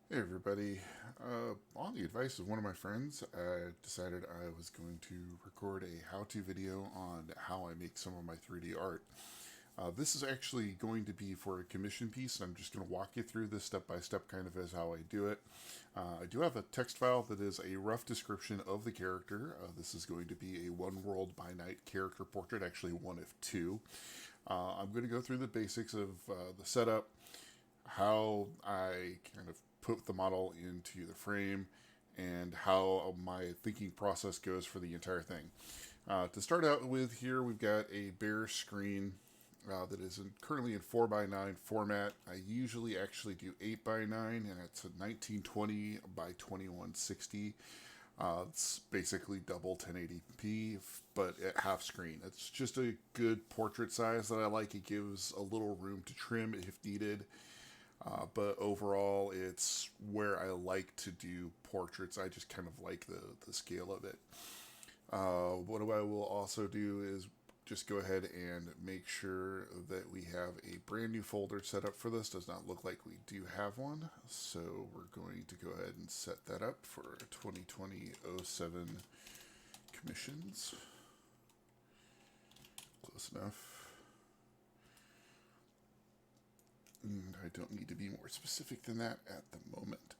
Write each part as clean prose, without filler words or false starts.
Hey everybody. On the advice of one of my friends, I decided I was going to record a how-to video on how I make some of my 3D art. This is actually going to be for a commission piece, and I'm just going to walk you through this step by step kind of as how I do it. I do have a text file that is a rough description of the character. This is going to be a one world by night character portrait, actually one of two. I'm going to go through the basics of the setup, how I kind of put the model into the frame, and how my thinking process goes for the entire thing. To start out with, here we've got a bare screen that is currently in 4 by 9 format. I usually actually do 8 by 9, and it's a 1920 by 2160. It's basically double 1080p, but at half screen. It's just a good portrait size that I like. It gives a little room to trim if needed. But overall, it's where I like to do portraits. I just kind of like the scale of it. What I will also do is just go ahead and make sure that we have a brand new folder set up for this. Does not look like we do have one. So we're going to go ahead and set that up for 2020-07 commissions. Close enough. And I don't need to be more specific than that at the moment.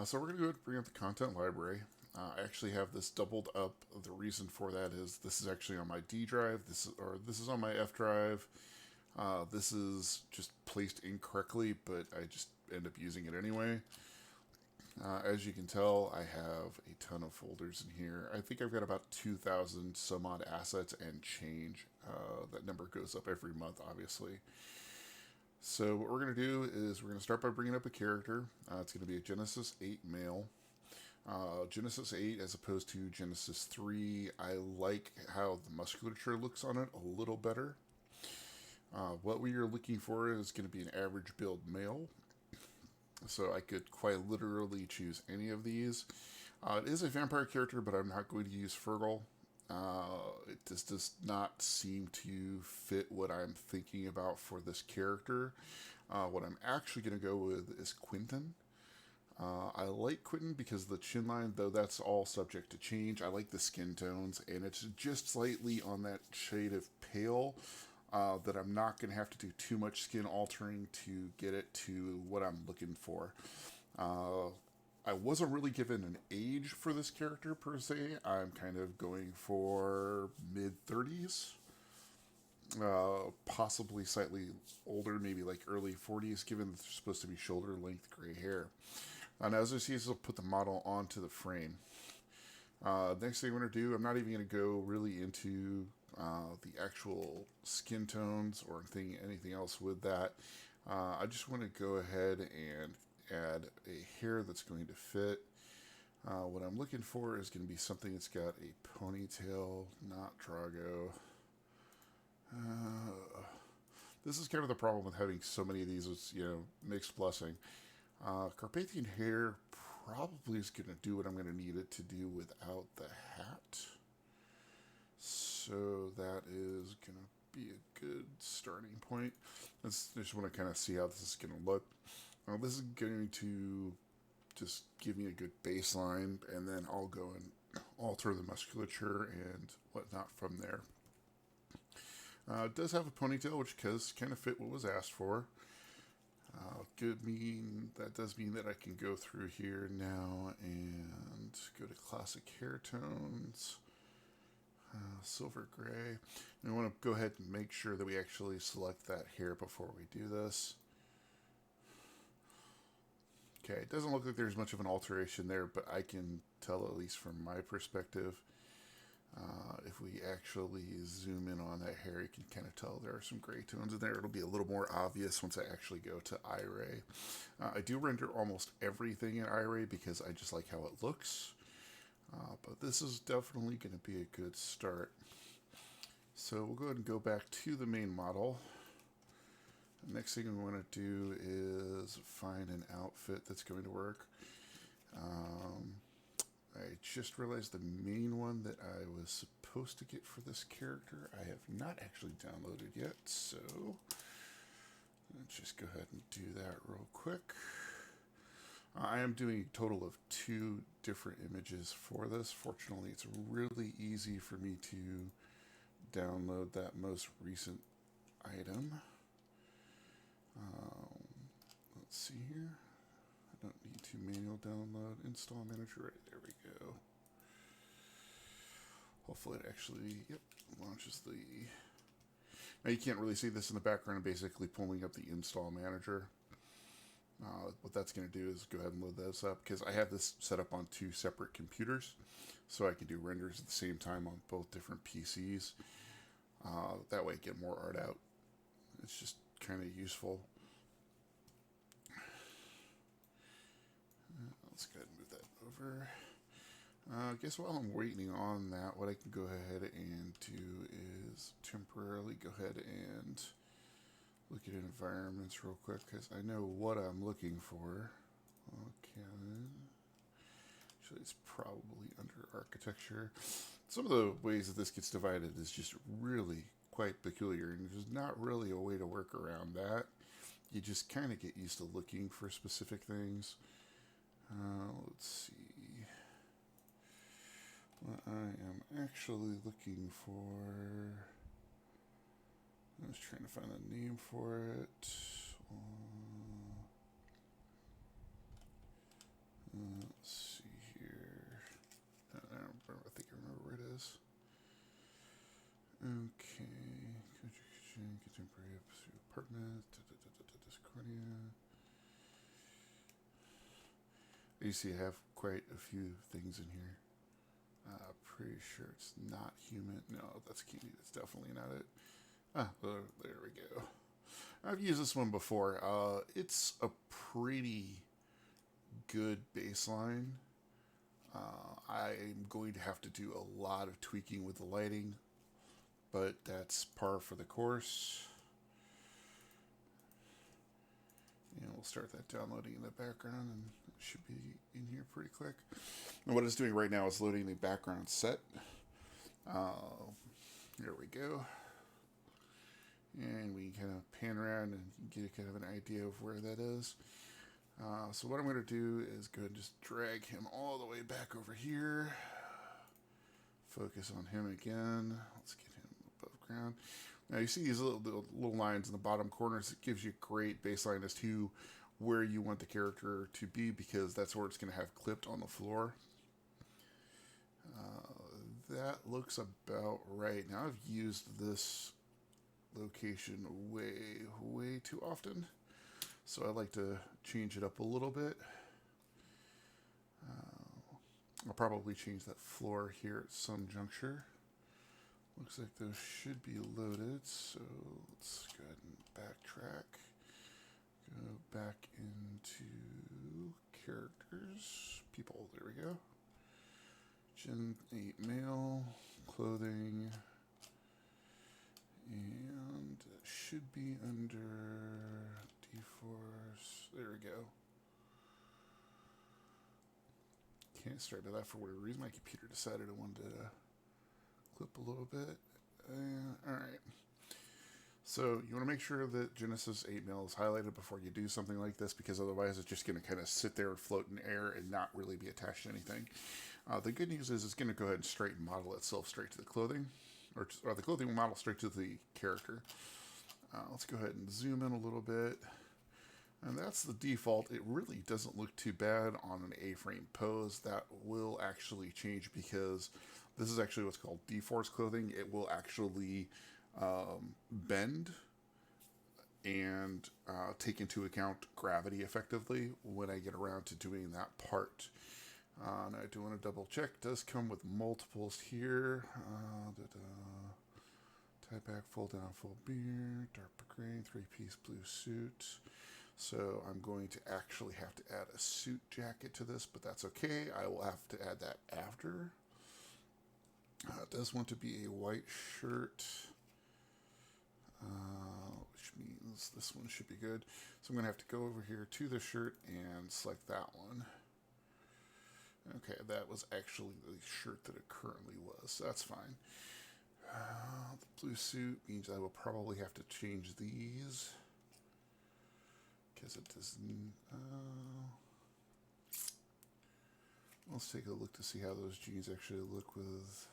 So we're going to go ahead and bring up the content library. I actually have this doubled up. The reason for that is this is actually on my D drive. This is on my F drive. This is just placed incorrectly, but I just end up using it anyway. As you can tell, I have a ton of folders in here. I think I've got about 2,000 some odd assets and change. That number goes up every month, obviously. So what we're going to do is we're going to start by bringing up a character. It's going to be a Genesis 8 male. Genesis 8 as opposed to Genesis 3, I like how the musculature looks on it a little better. What we are looking for is going to be an average build male. So I could quite literally choose any of these. It is a vampire character, but I'm not going to use Fergal. It just does not seem to fit what I'm thinking about for this character. What I'm actually going to go with is Quentin. I like Quentin because of the chin line, though that's all subject to change. I like the skin tones, and it's just slightly on that shade of pale that I'm not going to have to do too much skin altering to get it to what I'm looking for. Uh, I wasn't really given an age for this character per se. I'm kind of going for mid 30s, possibly slightly older, maybe like early 40s, given that they're supposed to be shoulder length gray hair. And as I see, this will put the model onto the frame. Next thing I'm going to do, I'm not even going to go really into the actual skin tones or anything else with that. I just want to go ahead and add a hair that's going to fit. What I'm looking for is going to be something that's got a ponytail, not Drago. This is kind of the problem with having so many of these. Is mixed blessing. Carpathian hair probably is going to do what I'm going to need it to do without the hat. So that is going to be a good starting point. I just want to kind of see how this is going to look. This is going to just give me a good baseline, and then I'll go and alter the musculature and whatnot from there. It does have a ponytail, which does kind of fit what was asked for. That does mean that I can go through here now and go to classic hair tones, silver gray. And I want to go ahead and make sure that we actually select that hair before we do this. Okay, it doesn't look like there's much of an alteration there, but I can tell, at least from my perspective, if we actually zoom in on that hair, you can kind of tell there are some gray tones in there. It'll be a little more obvious once I actually go to iRay. I do render almost everything in iRay because I just like how it looks. But this is definitely going to be a good start. So we'll go ahead and go back to the main model. The next thing we want to do is find an outfit that's going to work. I just realized the main one that I was supposed to get for this character I have not actually downloaded yet, so Let's just go ahead and do that real quick. I am doing a total of 2 different images for this. Fortunately, it's really easy for me to download that most recent item. Let's see here. I don't need to manual download. Install manager. Right, there we go. Hopefully it actually, yep, launches the... Now you can't really see this in the background. I'm basically pulling up the install manager. What that's going to do is go ahead and load this up, because I have this set up on 2 separate computers, so I can do renders at the same time on both different PCs. That way I get more art out. It's just kind of useful. Let's go ahead and move that over. I guess while I'm waiting on that, what I can go ahead and do is temporarily go ahead and look at environments real quick, because I know what I'm looking for. Okay. Actually, it's probably under architecture. Some of the ways that this gets divided is just really quite peculiar, and there's not really a way to work around that. You just kind of get used to looking for specific things. Let's see. What I am actually looking for... I was trying to find a name for it. Let's see here. I think I remember where it is. Okay. Contemporary apartment. Discordia. You see, I have quite a few things in here. Pretty sure it's not human. No, that's key. That's definitely not it. There we go. I've used this one before. It's a pretty good baseline. I'm going to have to do a lot of tweaking with the lighting, but that's par for the course. And we'll start that downloading in the background, and it should be in here pretty quick. And what it's doing right now is loading the background set. There we go. And we kind of pan around and get kind of an idea of where that is. So what I'm going to do is go ahead and just drag him all the way back over here. Focus on him again. Let's get him above ground. Now you see these little lines in the bottom corners. It gives you a great baseline as to where you want the character to be, because that's where it's going to have clipped on the floor. That looks about right. Now I've used this location way too often, so I like to change it up a little bit. I'll probably change that floor here at some juncture. Looks like those should be loaded, so let's go ahead and backtrack. Go back into characters, people, there we go. Gen 8 male, clothing, and it should be under D-Force, there we go. Can't start to that for whatever reason. My computer decided it wanted to clip a little bit. Alright. So you want to make sure that Genesis 8 mil is highlighted before you do something like this, because otherwise it's just going to kind of sit there and float in air and not really be attached to anything. The good news is it's going to go ahead and straight model itself straight to the clothing, or the clothing will model straight to the character. Let's go ahead and zoom in a little bit. And that's the default. It really doesn't look too bad on an A-frame pose. That will actually change, because this is actually what's called D-Force clothing. It will actually bend and take into account gravity effectively when I get around to doing that part. And I do want to double check. It does come with multiples here. Tie back, fold down, full beard, dark gray, 3-piece blue suit. So I'm going to actually have to add a suit jacket to this, but that's okay. I will have to add that after. It does want to be a white shirt, which means this one should be good. So I'm going to have to go over here to the shirt and select that one. Okay, that was actually the shirt that it currently was, so that's fine. The blue suit means I will probably have to change these. because it doesn't. Let's take a look to see how those jeans actually look with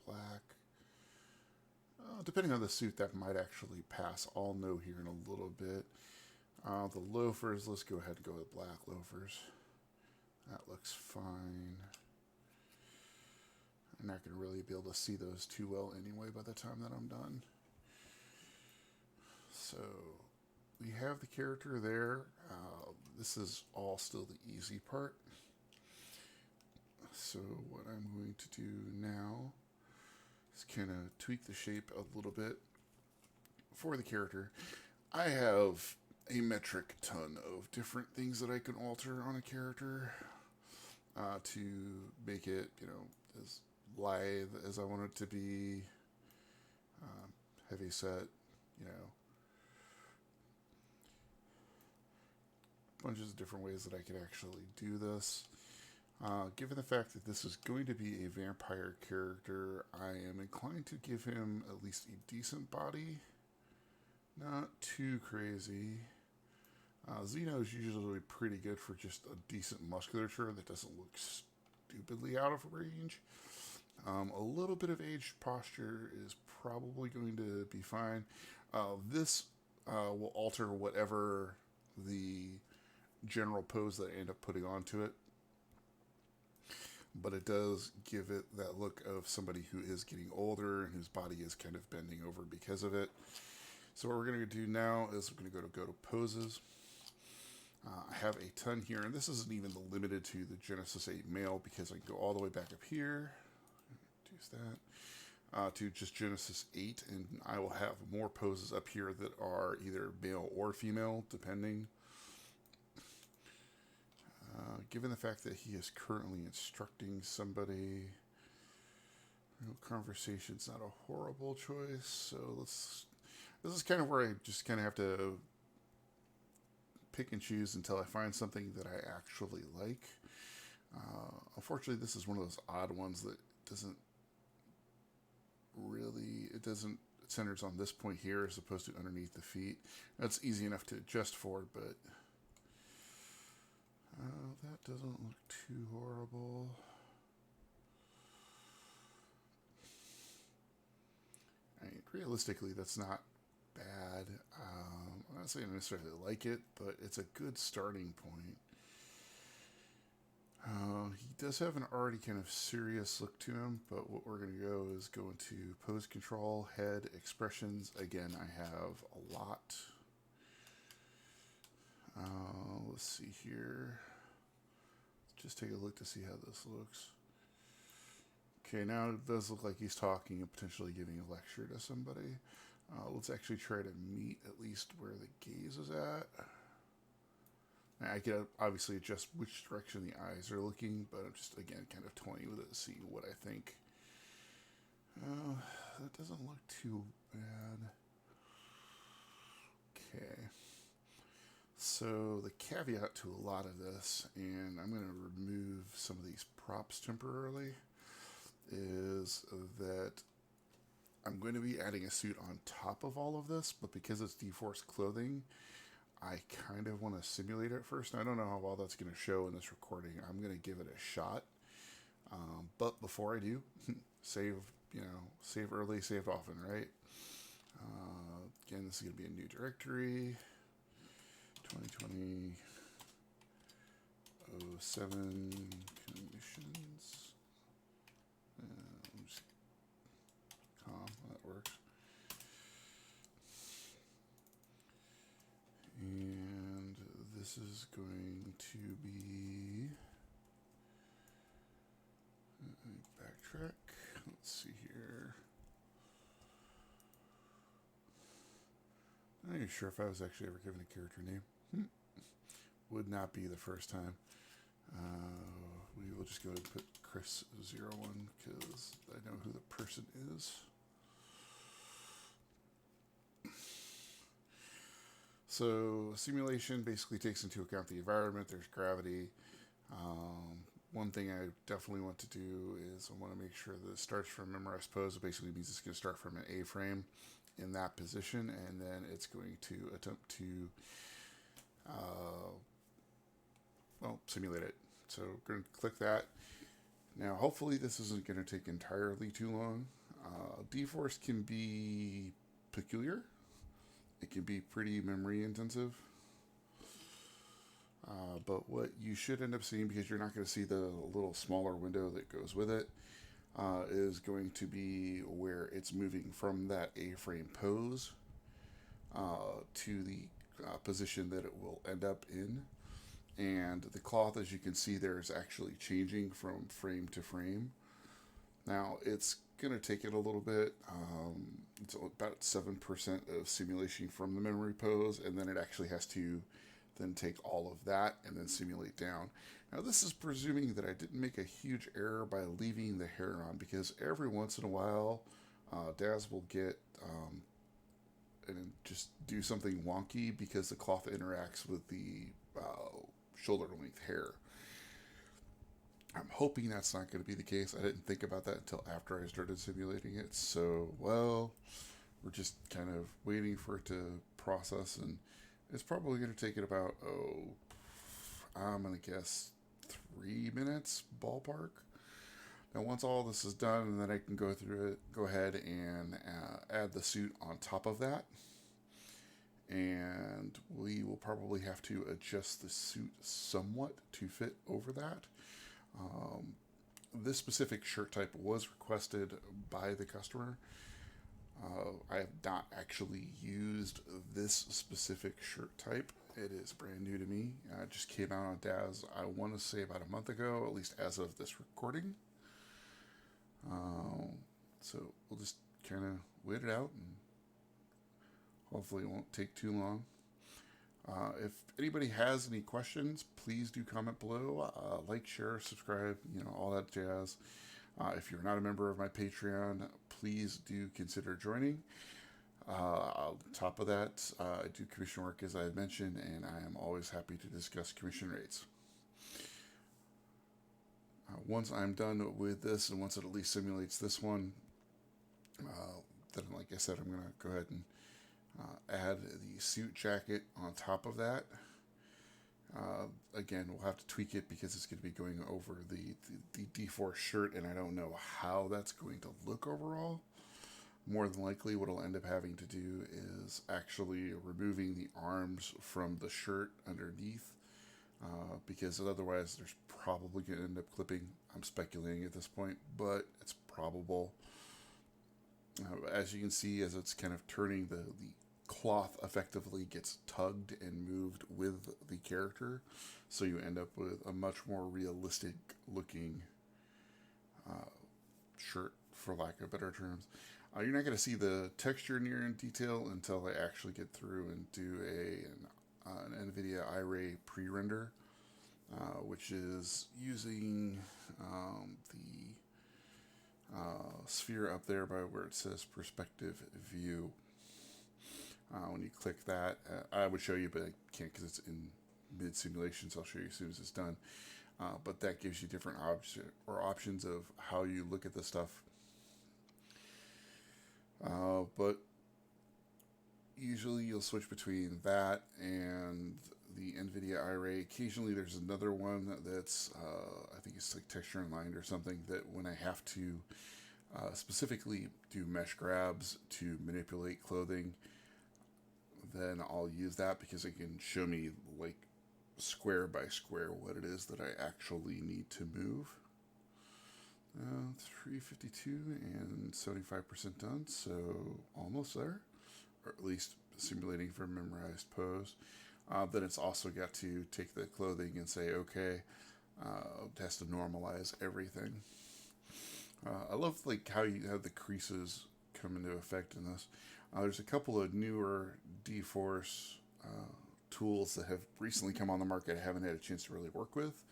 black. Depending on the suit, that might actually pass. I'll know here in a little bit. The loafers, let's go ahead and go with black loafers. That looks fine. I'm not going to really be able to see those too well anyway by the time that I'm done. So we have the character there. This is all still the easy part. So what I'm going to do now is kind of tweak the shape a little bit for the character. I have a metric ton of different things that I can alter on a character to make it, as lithe as I want it to be, heavy set, bunches of different ways that I could actually do this. Given the fact that this is going to be a vampire character, I am inclined to give him at least a decent body. Not too crazy. Xeno is usually pretty good for just a decent musculature that doesn't look stupidly out of range. A little bit of aged posture is probably going to be fine. This will alter whatever the general pose that I end up putting onto it. But it does give it that look of somebody who is getting older and whose body is kind of bending over because of it. So what we're going to do now is we're going to go to poses. I have a ton here, and this isn't even limited to the Genesis 8 male because I can go all the way back up here. Use that. To just Genesis 8, and I will have more poses up here that are either male or female, depending. Given the fact that he is currently instructing somebody, conversation's not a horrible choice, so this is kind of where I just kind of have to pick and choose until I find something that I actually like. Unfortunately, this is one of those odd ones that it centers on this point here as opposed to underneath the feet. That's easy enough to adjust for, but that doesn't look too horrible. I mean, realistically, that's not bad. I'm not saying I necessarily like it, but it's a good starting point. He does have an already kind of serious look to him, but what we're going to go is go into pose control, head, expressions. Again, I have a lot. Let's see here. Just take a look to see how this looks. Okay, now it does look like he's talking and potentially giving a lecture to somebody. Let's actually try to meet at least where the gaze is at. Now, I can obviously adjust which direction the eyes are looking, but I'm just, again, kind of toying with it to see what I think. That doesn't look too bad. Okay. So the caveat to a lot of this, and I'm going to remove some of these props temporarily, is that I'm going to be adding a suit on top of all of this, but because it's D-Force clothing, I kind of want to simulate it first. I don't know how well that's going to show in this recording. I'm going to give it a shot. But before I do, save early, save often, right? Again, this is going to be a new directory. 2020 07 commissions. Just that works. And this is going to be backtrack. Let's see here. I'm not even sure if I was actually ever given a character name. Would not be the first time. We will just go ahead and put Chris01 because I know who the person is. So simulation basically takes into account the environment. There's gravity. One thing I definitely want to do is I want to make sure that it starts from memorized pose. It basically means it's going to start from an A-frame in that position, and then it's going to attempt to simulate it. So we're going to click that. Now, hopefully this isn't going to take entirely too long. D-Force can be peculiar. It can be pretty memory intensive. But what you should end up seeing, because you're not going to see the little smaller window that goes with it, is going to be where it's moving from that A-frame pose to the position that it will end up in. And the cloth, as you can see there, is actually changing from frame to frame. Now, it's going to take it a little bit. It's about 7% of simulation from the memory pose, and then it actually has to then take all of that and then simulate down. Now, this is presuming that I didn't make a huge error by leaving the hair on, because every once in a while, Daz will get and just do something wonky because the cloth interacts with the shoulder length hair. I'm hoping that's not going to be the case. I didn't think about that until after I started simulating it. So, well, we're just kind of waiting for it to process, and it's probably going to take it about, I'm going to guess 3 minutes, ballpark. Now, once all this is done, and then I can go through it, go ahead and add the suit on top of that. And we will probably have to adjust the suit somewhat to fit over that. This specific shirt type was requested by the customer. I have not actually used this specific shirt type. It is brand new to me. It just came out on Daz, I want to say about a month ago, at least as of this recording. So we'll just kind of wait it out, and hopefully it won't take too long. If anybody has any questions, please do comment below. Like, share, subscribe, all that jazz. If you're not a member of my Patreon, please do consider joining. On top of that, I do commission work, as I had mentioned, and I am always happy to discuss commission rates. Once I'm done with this, and once it at least simulates this one, then, like I said, I'm going to go ahead and add the suit jacket on top of that. Again, we'll have to tweak it because it's going to be going over the D-Force shirt, and I don't know how that's going to look overall. More than likely, what I'll end up having to do is actually removing the arms from the shirt underneath, because otherwise there's probably going to end up clipping. I'm speculating at this point, but it's probable. As you can see, as it's kind of turning, the cloth effectively gets tugged and moved with the character, so you end up with a much more realistic looking shirt, for lack of better terms. You're not going to see the texture near in detail until I actually get through and do an NVIDIA iRay pre-render, which is using the sphere up there by where it says perspective view. When you click that, I would show you, but I can't because it's in mid simulation, so I'll show you as soon as it's done. But that gives you different options of how you look at the stuff. But usually you'll switch between that and the NVIDIA iRay. Occasionally there's another one that's, I think it's like texture and line or something, that when I have to specifically do mesh grabs to manipulate clothing, then I'll use that because it can show me like square by square what it is that I actually need to move. 352 and 75% done, so almost there, or at least simulating for a memorized pose. Then it's also got to take the clothing and say, okay, it has to normalize everything. I love like how you have the creases come into effect in this. There's a couple of newer D-Force tools that have recently come on the market I haven't had a chance to really work with,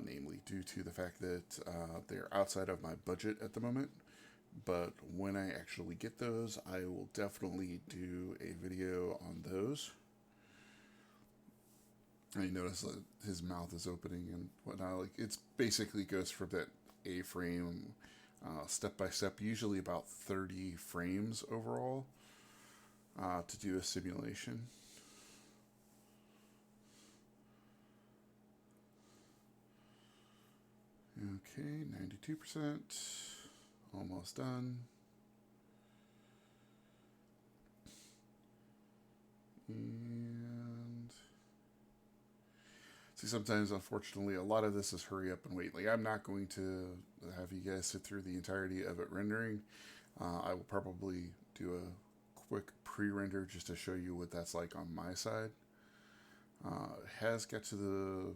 namely due to the fact that they're outside of my budget at the moment. But when I actually get those, I will definitely do a video on those. And you notice that his mouth is opening and whatnot. Like, it's basically goes from that A-frame step by step, usually about 30 frames overall, to do a simulation. Okay, 92%. Almost done. And see, sometimes, unfortunately, a lot of this is hurry up and wait. Like, I'm not going to have you guys sit through the entirety of it rendering. I will probably do a quick pre-render just to show you what that's like on my side. It has got to the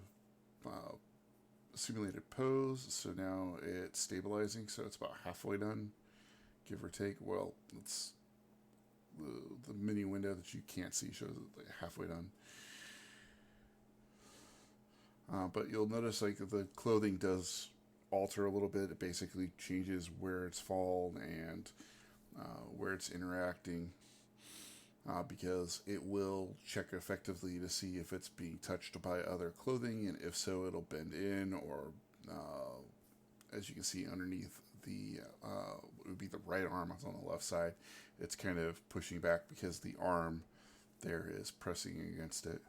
simulated pose, so now it's stabilizing, so it's about halfway done, give or take. Well, it's the mini window that you can't see shows it like halfway done. But you'll notice like the clothing does alter a little bit. It basically changes where it's fallen and where it's interacting, because it will check effectively to see if it's being touched by other clothing, and if so, it'll bend in, or as you can see underneath the it would be the right arm on the left side. It's kind of pushing back because the arm there is pressing against it.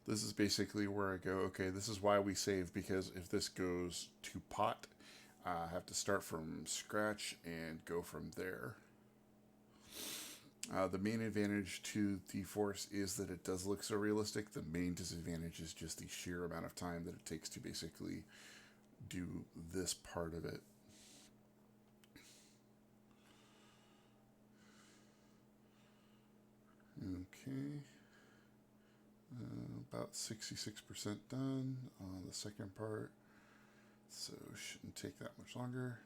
This is basically where I go, okay, this is why we save, because if this goes to pot, I have to start from scratch and go from there. The main advantage to the Force is that it does look so realistic. The main disadvantage is just the sheer amount of time that it takes to basically do this part of it. Okay. About 66% done on the second part, so shouldn't take that much longer.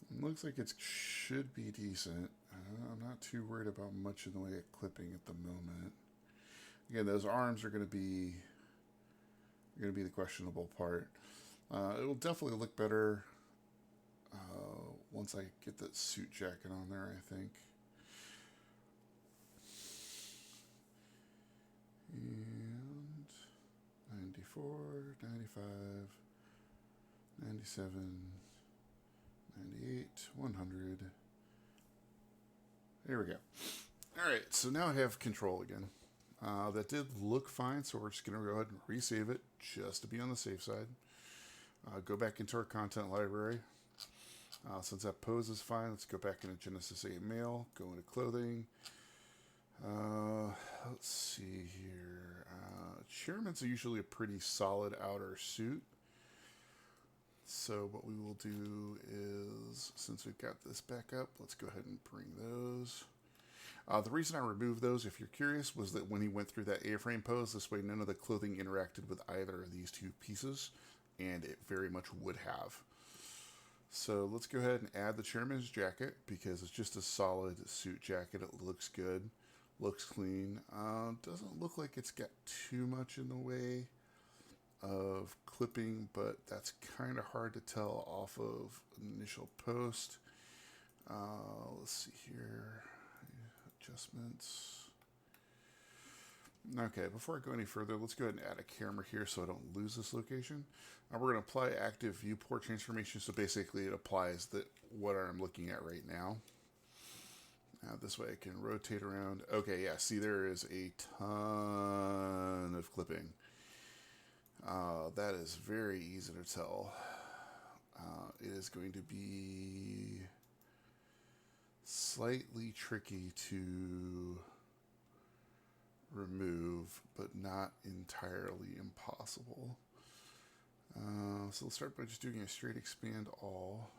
It looks like it should be decent. I'm not too worried about much in the way of clipping at the moment. Again, those arms are going to be the questionable part. It will definitely look better once I get that suit jacket on there, I think. And 94, 95, 97, 98, 100. There we go. All right, so now I have control again. That did look fine, so we're just going to go ahead and resave it just to be on the safe side. Go back into our content library. Since that pose is fine, let's go back into Genesis 8 Male, go into clothing. Let's see here. Chairman's are usually a pretty solid outer suit. So what we will do is, since we've got this back up, let's go ahead and bring those. The reason I removed those, if you're curious, was that when he went through that A-frame pose, this way none of the clothing interacted with either of these two pieces, and it very much would have. So let's go ahead and add the chairman's jacket, because it's just a solid suit jacket. It looks good, looks clean. Doesn't look like it's got too much in the way of clipping, but that's kind of hard to tell off of initial post. Let's see here. Adjustments. Okay, before I go any further, let's go ahead and add a camera here so I don't lose this location. We're going to apply active viewport transformation, so basically it applies what I'm looking at right now. This way I can rotate around. Okay, yeah, see, there is a ton of clipping. That is very easy to tell. It is going to be slightly tricky to remove, but not entirely impossible. So let's start by just doing a straight expand all.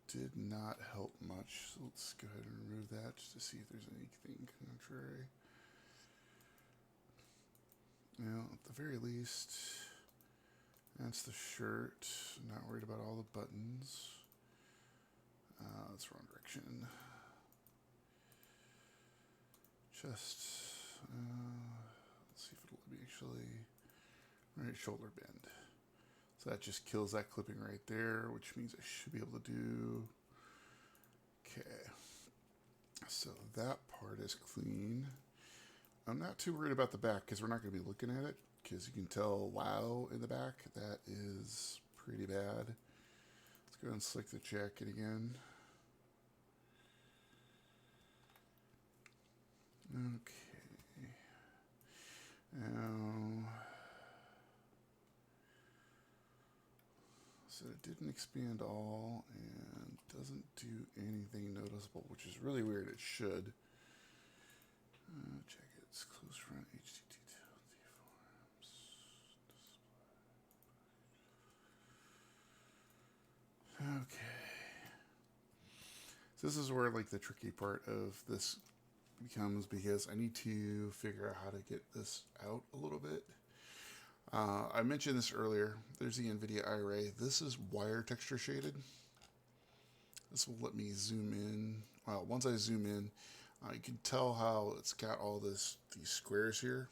Did not help much, so let's go ahead and remove that just to see if there's anything contrary. Now, at the very least, that's the shirt. Not worried about all the buttons. That's wrong direction. Just, let's see if it'll let me actually, right, shoulder bend. So that just kills that clipping right there, which means I should be able to do, okay. So that part is clean. I'm not too worried about the back because we're not going to be looking at it, because you can tell wow in the back. That is pretty bad. Let's go ahead and select the jacket again. Okay. Now, so it didn't expand all and doesn't do anything noticeable, which is really weird. It should. Jackets, close front, HTTP forms. Okay. So this is where like the tricky part of this becomes, because I need to figure out how to get this out a little bit. I mentioned this earlier. There's the NVIDIA iRay. This is wire texture shaded. This will let me zoom in. Well, once I zoom in, you can tell how it's got all these squares here.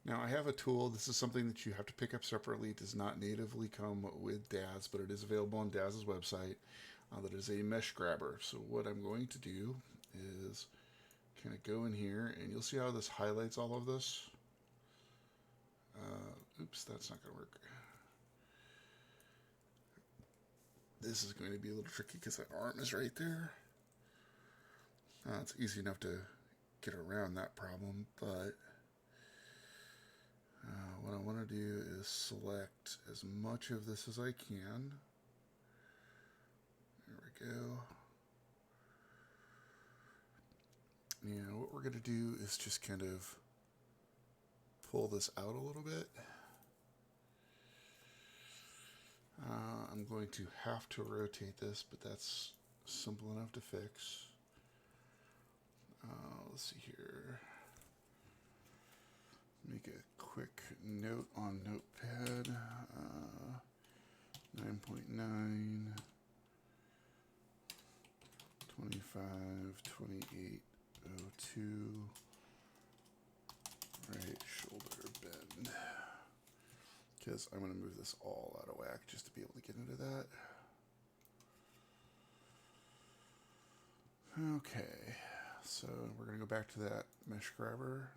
Now I have a tool. This is something that you have to pick up separately. It does not natively come with Daz, but it is available on Daz's website. That is a mesh grabber. So what I'm going to do is kind of go in here, and you'll see how this highlights all of this. Oops, that's not going to work. This is going to be a little tricky because that arm is right there. It's easy enough to get around that problem, but what I want to do is select as much of this as I can. There we go. And what we're going to do is just kind of pull this out a little bit. I'm going to have to rotate this, but that's simple enough to fix. Let's see here. Make a quick note on Notepad. 9.9, 25, 28, 02, right shoulder bend. Because I'm going to move this all out of whack just to be able to get into that. Okay, so we're going to go back to that mesh grabber.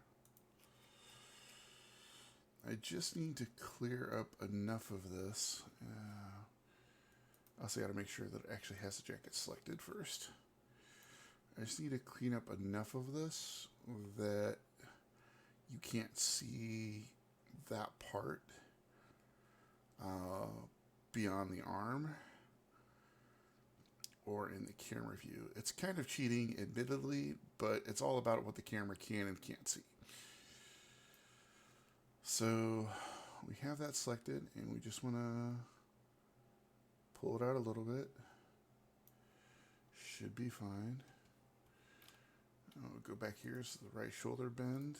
I just need to clear up enough of this. Also got to make sure that it actually has the jacket selected first. I just need to clean up enough of this that you can't see that part beyond the arm or in the camera view. It's kind of cheating, admittedly, but it's all about what the camera can and can't see. So we have that selected, and we just want to pull it out a little bit. Should be fine. I'll go back here to the right shoulder bend.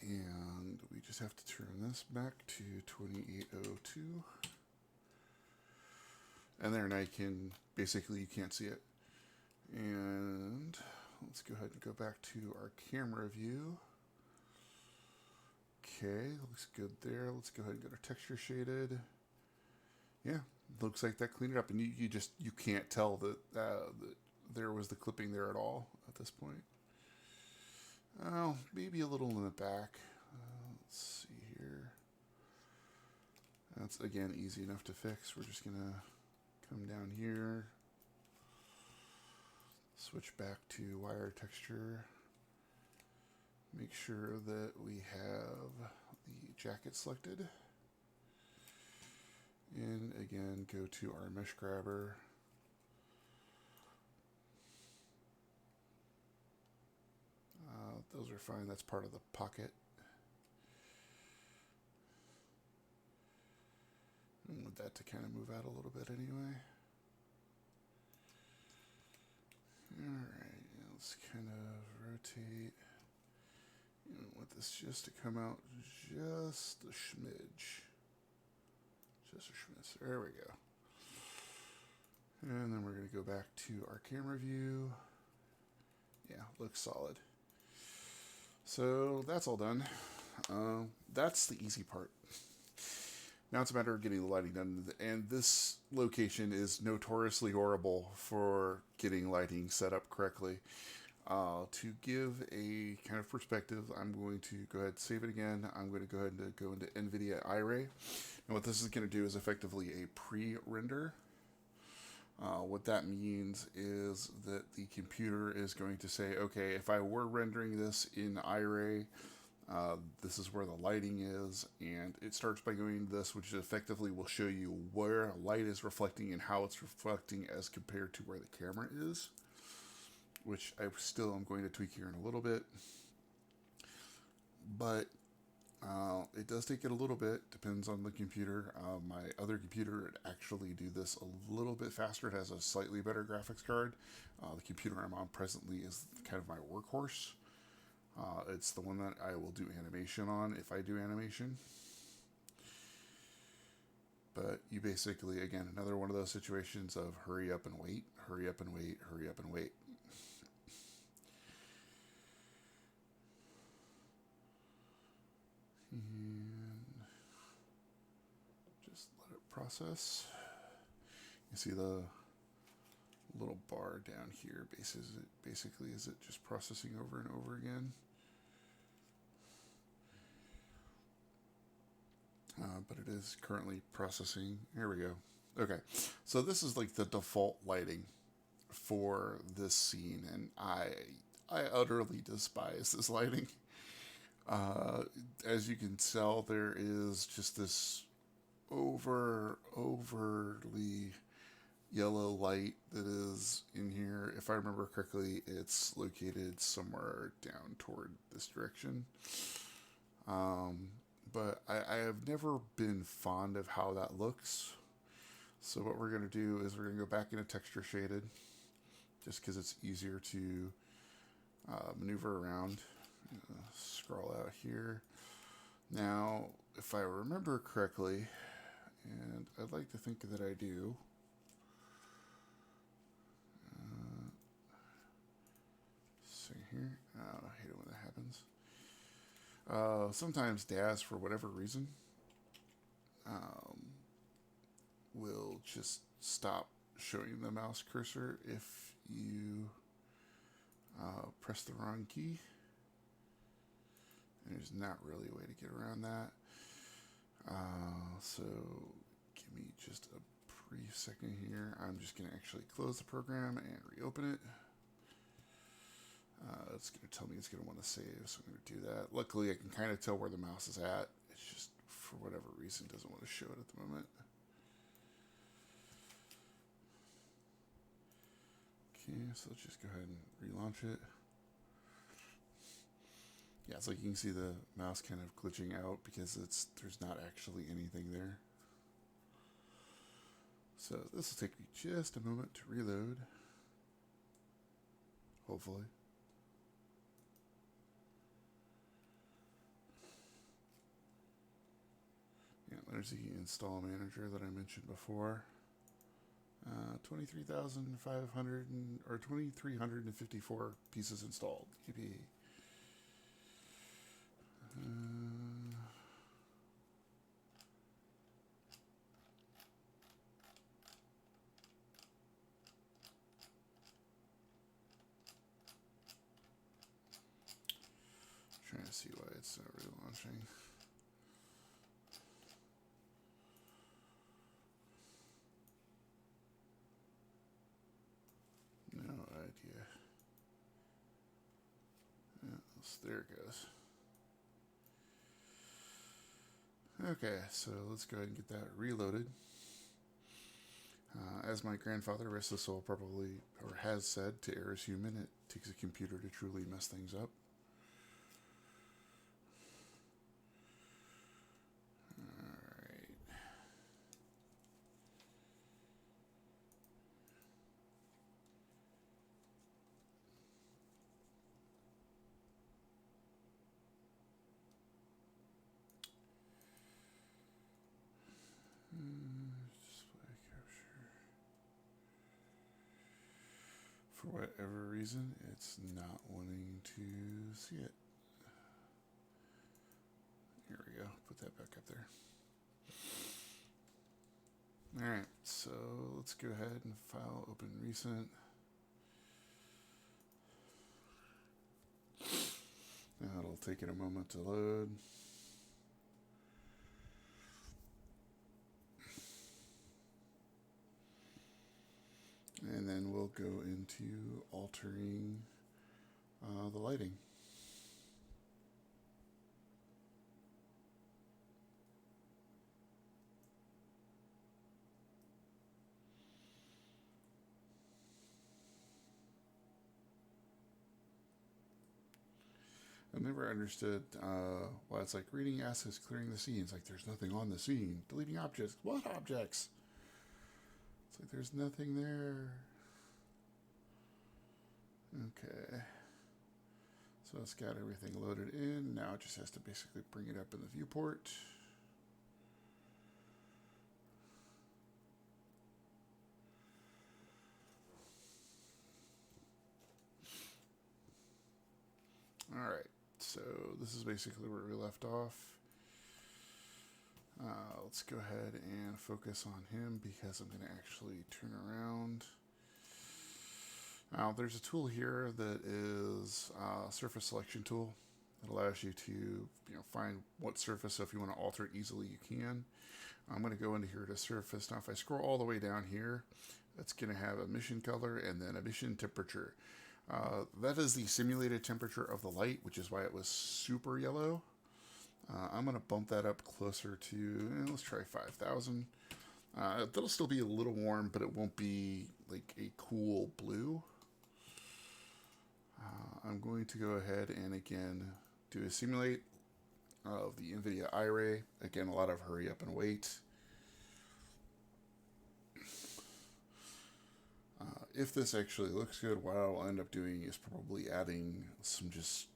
And we just have to turn this back to 2802. And there, now you can, basically you can't see it. And let's go ahead and go back to our camera view. Okay, looks good there. Let's go ahead and go to texture shaded. Yeah, looks like that cleaned it up. And you can't tell that, that there was the clipping there at all at this point. Oh, maybe a little in the back. Let's see here. That's, again, easy enough to fix. We're just going to come down here. Switch back to wire texture. Make sure that we have the jacket selected. And again, go to our mesh grabber. Those are fine. That's part of the pocket. I want that to kind of move out a little bit anyway. Alright, let's kind of rotate. I want this just to come out just a smidge. Just a schmitz. There we go. And then we're going to go back to our camera view. Yeah, looks solid. So that's all done. That's the easy part. Now it's a matter of getting the lighting done. And this location is notoriously horrible for getting lighting set up correctly. To give a kind of perspective, I'm going to go ahead and save it again. I'm going to go ahead and go into NVIDIA iRay. And what this is going to do is effectively a pre-render. What that means is that the computer is going to say, okay, if I were rendering this in iRay, this is where the lighting is, and it starts by going to this, which effectively will show you where light is reflecting and how it's reflecting as compared to where the camera is, which I still am going to tweak here in a little bit. But it does take it a little bit, depends on the computer. My other computer would actually do this a little bit faster. It has a slightly better graphics card. The computer I'm on presently is kind of my workhorse. It's the one that I will do animation on if I do animation. But you basically, again, another one of those situations of hurry up and wait, hurry up and wait, hurry up and wait. And just let it process. You see the little bar down here basically is it just processing over and over again. But it is currently processing. Here we go. Okay, so this is like the default lighting for this scene, and I utterly despise this lighting. As you can tell, there is just this overly yellow light that is in here. If I remember correctly, it's located somewhere down toward this direction. But I have never been fond of how that looks. So what we're going to do is we're going to go back into texture shaded, just because it's easier to maneuver around. Scroll out here. Now, if I remember correctly, and I'd like to think that I do, see here. Oh, I hate it when that happens. Sometimes Daz, for whatever reason, will just stop showing the mouse cursor if you press the wrong key. And there's not really a way to get around that. So give me just a brief second here. I'm just going to actually close the program and reopen it. It's going to tell me it's going to want to save, so I'm going to do that. Luckily, I can kind of tell where the mouse is at. It's just, for whatever reason, doesn't want to show it at the moment. Okay, so let's just go ahead and relaunch it. Yeah, it's like you can see the mouse kind of glitching out because there's not actually anything there. So this will take me just a moment to reload. Hopefully. Yeah, there's the install manager that I mentioned before. 23,500 or 2,354 pieces installed. Yippee. Trying to see why it's not relaunching. No idea. There it goes. Okay, so let's go ahead and get that reloaded. As my grandfather, rest his soul, probably or has said, to err is human. It takes a computer to truly mess things up. Display capture. For whatever reason, it's not wanting to see it. Here we go. Put that back up there. Alright, so let's go ahead and file open recent. take it a moment to load. And then we'll go into altering the lighting. I never understood why it's like reading assets, clearing the scene. It's like there's nothing on the scene. Deleting objects. What objects? It's like there's nothing there. Okay. So it's got everything loaded in. Now it just has to basically bring it up in the viewport. All right. So this is basically where we left off. Let's go ahead and focus on him because I'm going to actually turn around. Now, there's a tool here that is a surface selection tool. It allows you to find what surface, so if you want to alter it easily, you can. I'm going to go into here to surface. Now, if I scroll all the way down here, it's going to have emission color and then emission temperature. That is the simulated temperature of the light, which is why it was super yellow. I'm going to bump that up closer to, let's try 5,000. That'll still be a little warm, but it won't be like a cool blue. I'm going to go ahead and again do a simulate of the NVIDIA iRay. Again, a lot of hurry up and wait. If this actually looks good, what I'll end up doing is probably adding some just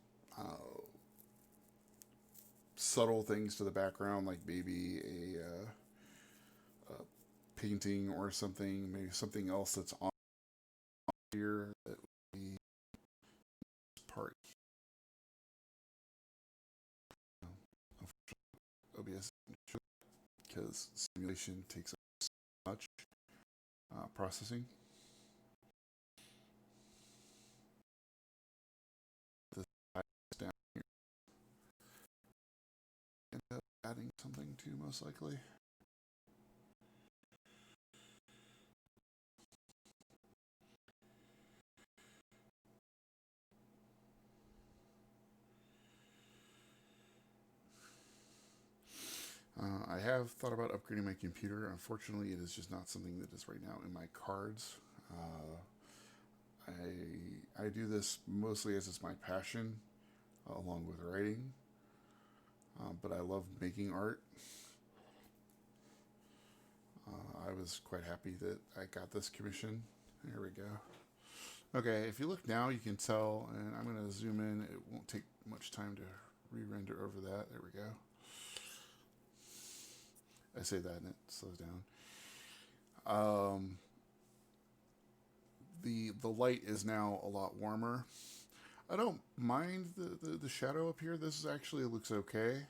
subtle things to the background, like maybe a painting or something, maybe something else that's on here that would be part of OBS, because simulation takes so much processing. This down here, end up adding something to most likely. I have thought about upgrading my computer. Unfortunately, it is just not something that is right now in my cards. I do this mostly as it's my passion, along with writing. But I love making art. I was quite happy that I got this commission. There we go. Okay, if you look now, you can tell, and I'm going to zoom in. It won't take much time to re-render over that. There we go. I say that and it slows down. The light is now a lot warmer. I don't mind the shadow up here. This is actually looks okay.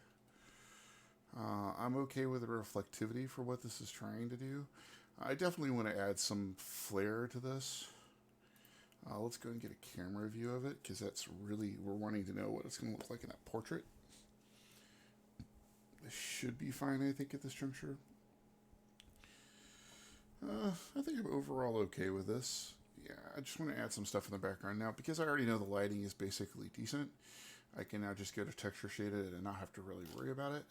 I'm okay with the reflectivity for what this is trying to do. I definitely want to add some flair to this. Let's go and get a camera view of it, because that's really, we're wanting to know what it's going to look like in that portrait. This should be fine, I think, at this juncture. I think I'm overall okay with this. Yeah, I just want to add some stuff in the background now, because I already know the lighting is basically decent. I can now just go to texture shaded and not have to really worry about it.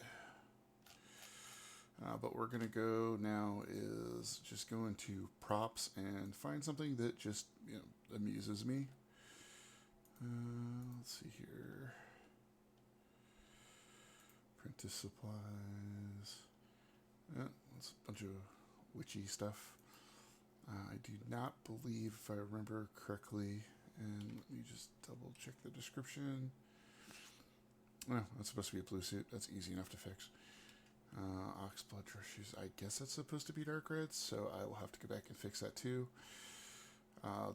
But we're going to go now is just go into props and find something that just amuses me. Let's see here. Apprentice supplies. That's a bunch of witchy stuff. I do not believe, if I remember correctly, and let me just double check the description. Oh, that's supposed to be a blue suit. That's easy enough to fix. Ox blood dress shoes. I guess that's supposed to be dark red, so I will have to go back and fix that too.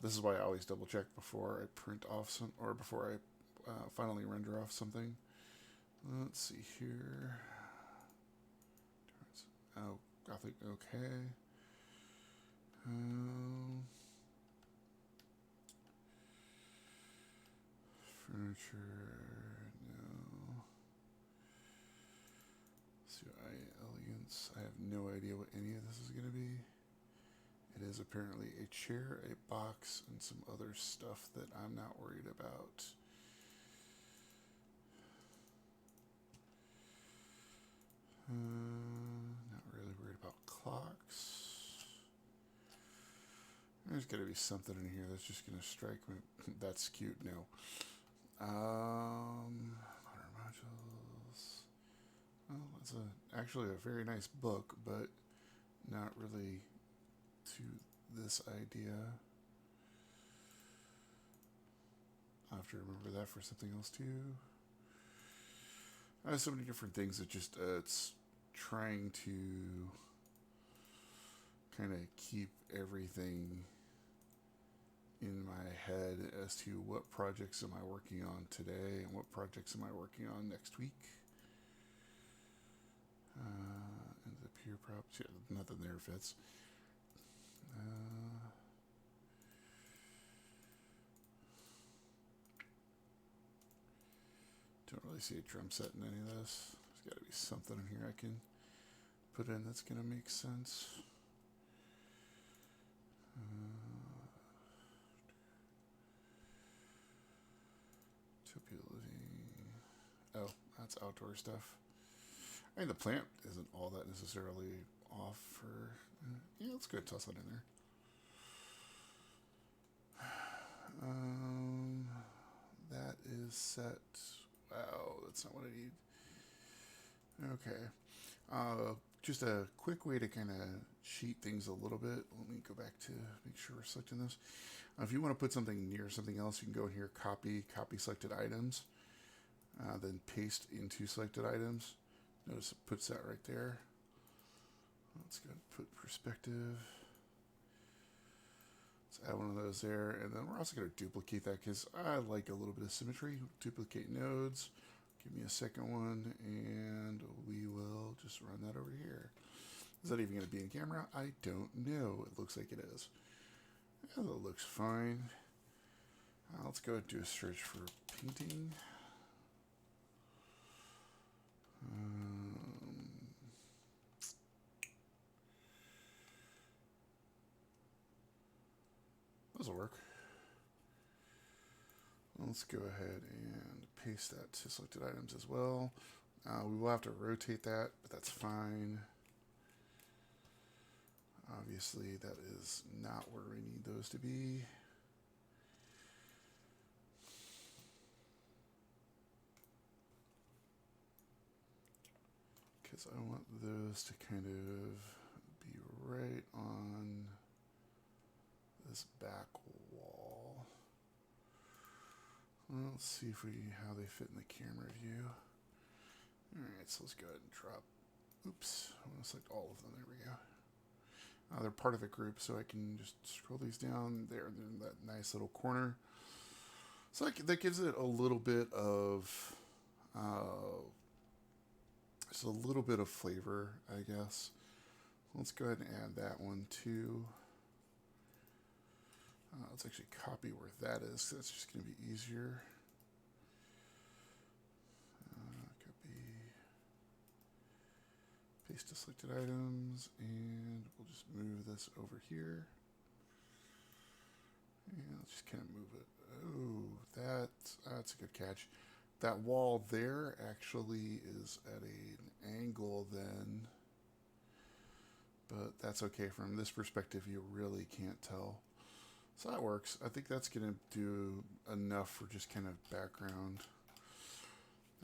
This is why I always double check before I print off some, or before I finally render off something. Let's see here. Oh, Gothic, okay. Furniture, no. no idea what any of this is going to be. It is apparently a chair, a box, and some other stuff that I'm not worried about. Not really worried about clocks. There's got to be something in here that's just going to strike me. That's cute. No. Modern modules. Well, it's actually a very nice book, but not really to this idea. I'll have to remember that for something else too. I have so many different things that just it's trying to kind of keep everything in my head as to what projects am I working on today and what projects am I working on next week. And the peer props, yeah, nothing there fits. Don't really see a drum set in any of this. There's got to be something in here I can put in that's going to make sense. Utopia living. Oh, that's outdoor stuff. I mean, the plant isn't all that necessarily off for... yeah, let's go ahead and toss that in there. That is set. Wow, that's not what I need. Okay. Just a quick way to kind of cheat things a little bit. Let me go back to make sure we're selecting this. If you want to put something near something else, you can go in here, copy selected items, then paste into selected items. Notice it puts that right there. Let's go ahead and put perspective. Let's add one of those there, and then we're also going to duplicate that because I like a little bit of symmetry. Duplicate nodes. Give me a second one, and we will just run that over here. Is that even going to be in camera? I don't know. It looks like it is. Yeah, that looks fine. Let's go ahead and do a search for painting. This will work. Let's go ahead and paste that to selected items as well. We will have to rotate that, but that's fine. Obviously, that is not where we need those to be. Because I want those to kind of be right on this back wall. Well, let's see if how they fit in the camera view. Alright, so let's go ahead and drop. Oops, I want to select all of them. There we go. They're part of a group, so I can just scroll these down there in that nice little corner. So that gives it a little bit of, just a little bit of flavor, I guess. Let's go ahead and add that one too. Let's actually copy where that is. That's just going to be easier. Copy, paste to selected items, and we'll just move this over here. And let's just kind of move it. Oh, that's a good catch. That wall there actually is at an angle then, but that's okay. From this perspective, you really can't tell. So that works. I think that's going to do enough for just kind of background.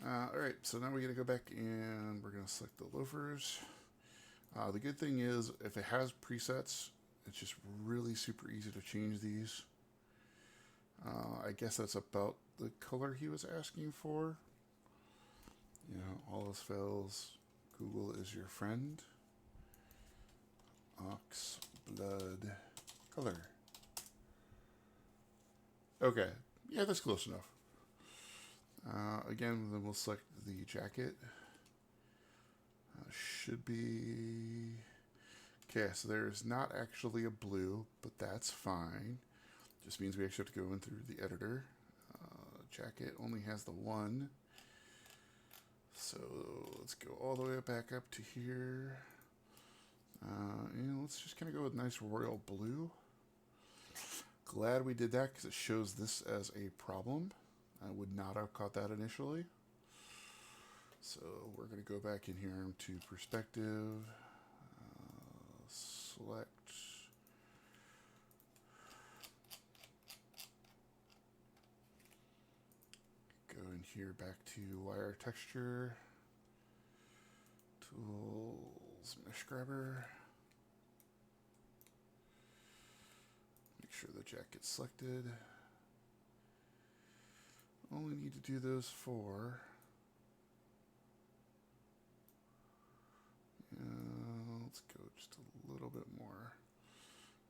All right, so now we're going to go back and we're going to select the loafers. The good thing is if it has presets, it's just really super easy to change these. I guess that's about the color he was asking for. You know, all else fails, Google is your friend. Ox blood color. Okay, yeah, that's close enough. Again, then we'll select the jacket. Should be... Okay, so there's not actually a blue, but that's fine. Just means we actually have to go in through the editor. Jacket only has the one. So let's go all the way back up to here. And let's just kind of go with nice royal blue. Glad we did that because it shows this as a problem. I would not have caught that initially. So we're going to go back in here to perspective, select, go in here back to wire texture, tools, mesh grabber, make sure the jack gets selected. Only need to do those 4. Let's go just a little bit more,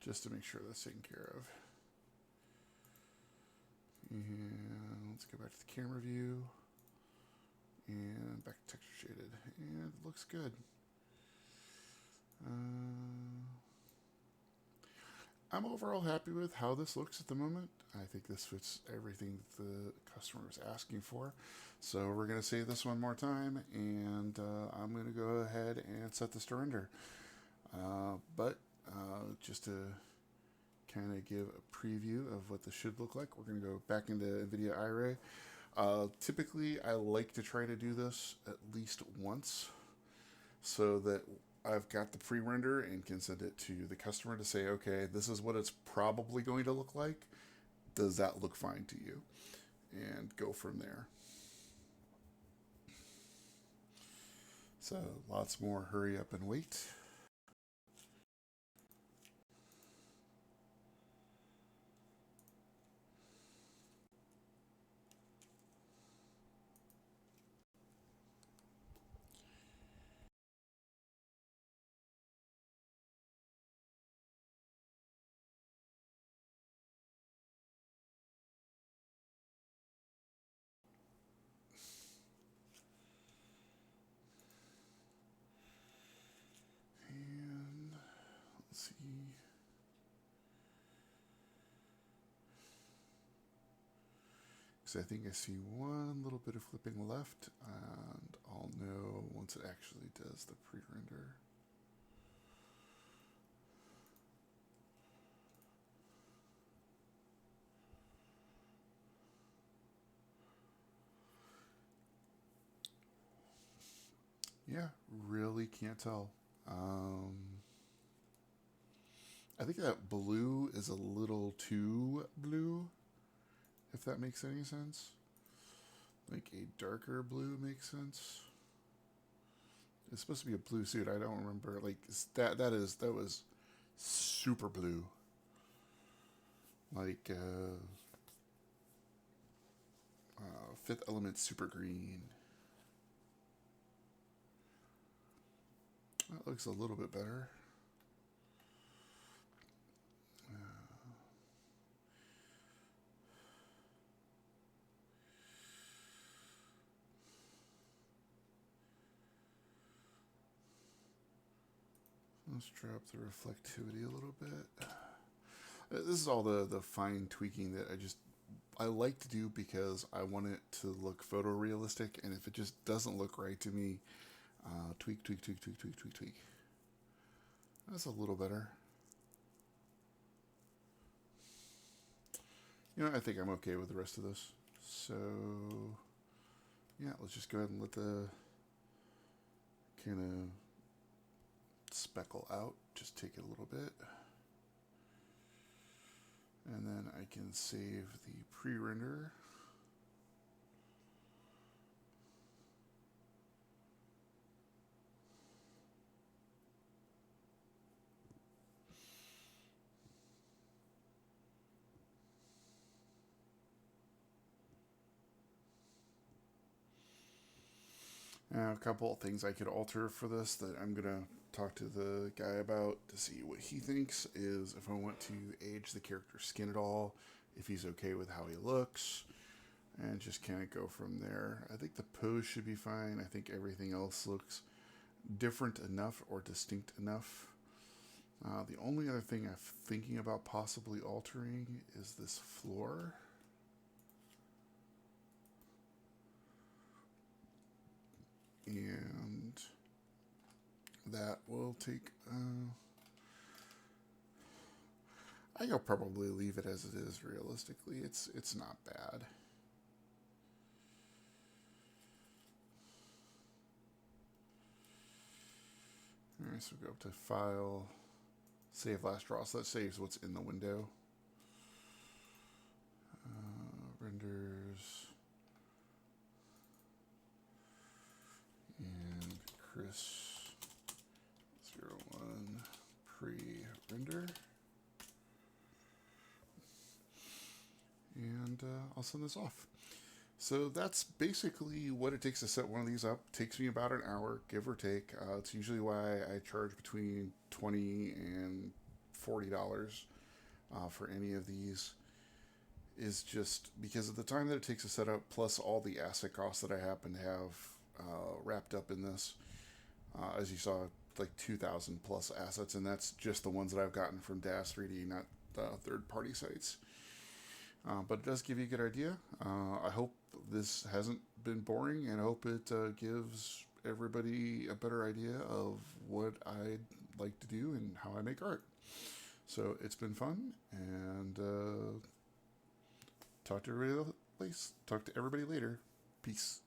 just to make sure that's taken care of. And let's go back to the camera view, and back to texture shaded, and it looks good. I'm overall happy with how this looks at the moment. I think this fits everything that the customer was asking for. So we're going to save this one more time, and I'm going to go ahead and set this to render. But just to kind of give a preview of what this should look like, we're going to go back into NVIDIA iRay. Typically, I like to try to do this at least once so that I've got the pre-render and can send it to the customer to say, okay, this is what it's probably going to look like. Does that look fine to you? And go from there. So lots more hurry up and wait. And let's see. Because I think I see one little bit of flipping left, and I'll know once it actually does the pre-render. Yeah, really can't tell. I think that blue is a little too blue, if that makes any sense. Like a darker blue makes sense. It's supposed to be a blue suit. I don't remember. Like that was super blue. Like Fifth Element super green. That looks a little bit better. Let's drop the reflectivity a little bit. This is all the fine tweaking that I like to do because I want it to look photorealistic, and if it just doesn't look right to me, tweak. That's a little better. You know, I think I'm okay with the rest of this. So, yeah, let's just go ahead and let the kind of speckle out. Just take it a little bit. And then I can save the pre-render. Now, a couple of things I could alter for this that I'm going to talk to the guy about to see what he thinks is if I want to age the character's skin at all, if he's okay with how he looks, and just kind of go from there. I think the pose should be fine. I think everything else looks different enough or distinct enough. The only other thing I'm thinking about possibly altering is this floor. And that will will take, I think I'll probably leave it as it is realistically. It's not bad. Alright, so go up to File, Save Last Draw. So that saves what's in the window. Renders. And Chris 01 pre-render. And I'll send this off. So that's basically what it takes to set one of these up. It takes me about an hour, give or take. It's usually why I charge between $20 and $40 for any of these. Is just because of the time that it takes to set up, plus all the asset costs that I happen to have wrapped up in this. As you saw, like 2,000 plus assets, and that's just the ones that I've gotten from Daz3D, not the third-party sites. But it does give you a good idea. I hope this hasn't been boring, and I hope it gives everybody a better idea of what I'd like to do and how I make art. So it's been fun, and talk to everybody later. Peace.